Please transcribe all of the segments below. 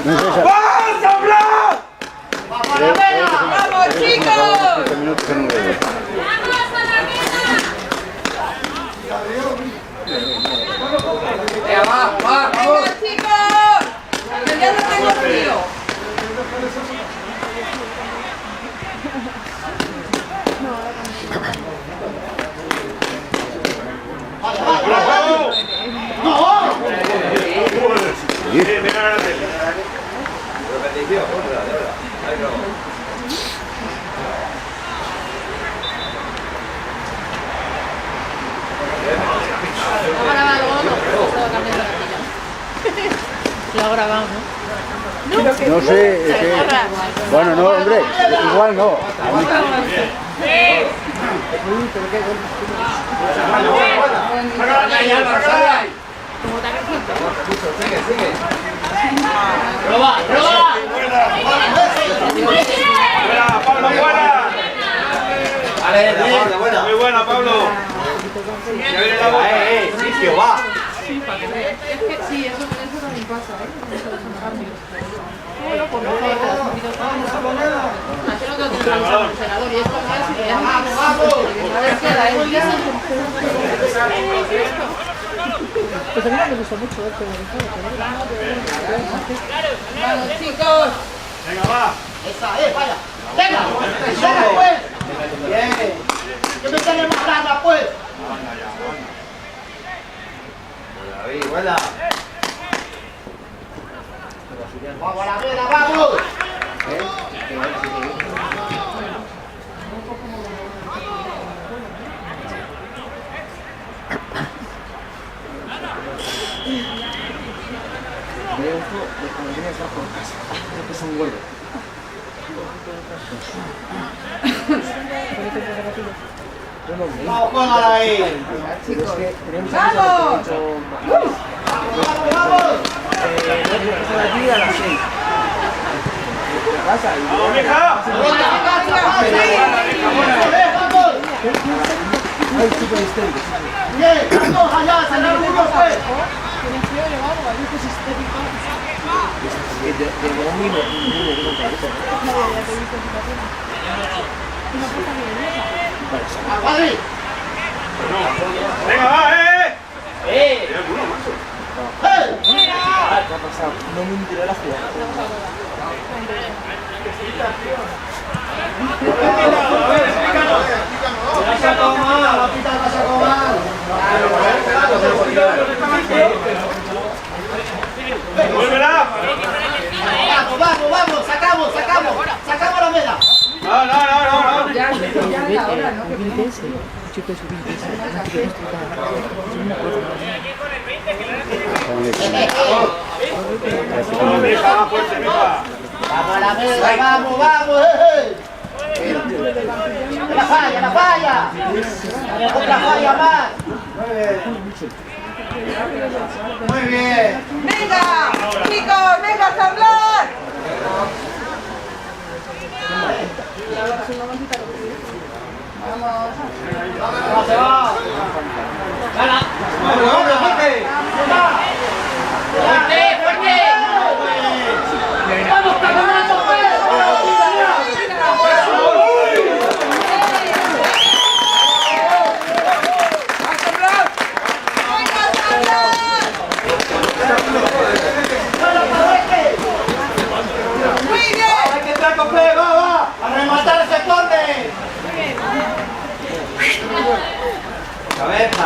¡Vamos, hablar! ¡Vamos, chicos! ¡Venga, chicos! Que ya no tengo frío. Lo grabamos, ¿no? No sé, es que... Bueno, no, hombre, igual no. ¡Proba! ¡Proba! ¡Buena, Pablo, buena! Vale, buena. Muy buena, Pablo. Ya viene la bola. Sí, que va. Sí, eso también pasa, ¿eh? Eso son cambios. Bueno, pues no sé, yo no tengo que entrar al congelador y esto ya se queda. A ver qué da, ¿eh? Pues a mí me gusta mucho esto. Vamos, chicos. Venga, va. Esa, vaya. Venga, venga, pues. Bien. Que me sale más larga, pues. David, buena. Vamos a la vela, vamos. Vamos, juega ahí. ¡Vamos! ¡Vamos, mija! Bien, vamos allá, salir uno, pues. Madrid. ¡Venga, va, No me enteré la jugada. ¡Vuélvela! Vamos, vamos, sacamos la vela. No. Ya es la hora, ¿no? Que tenemos. ¡Vamos, mija! ¡Más fuerte, mija! Vamos a la vela, vamos. La falla. Otra falla más. Muy bien. ¡Venga! ¡Chicos, venga a hablar! Vamos, caminando, pues. ¡Muy bien! Hay que entrar con fe, va. A rematar ese corte. ¡Cabeza,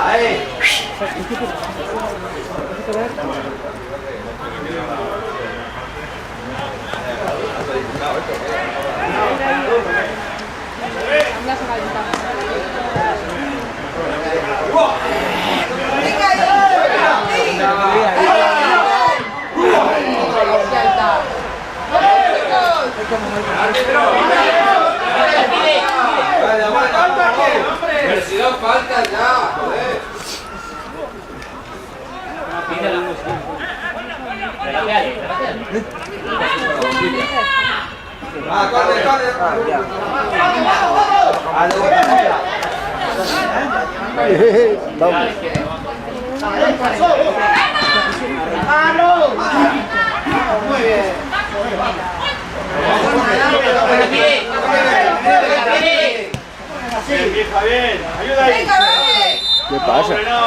Pero si no falta ya, joder. Corre. Vamos. Muy bien. Bien, Javier. Ayuda ahí. ¿Qué pasa? Hombre, no.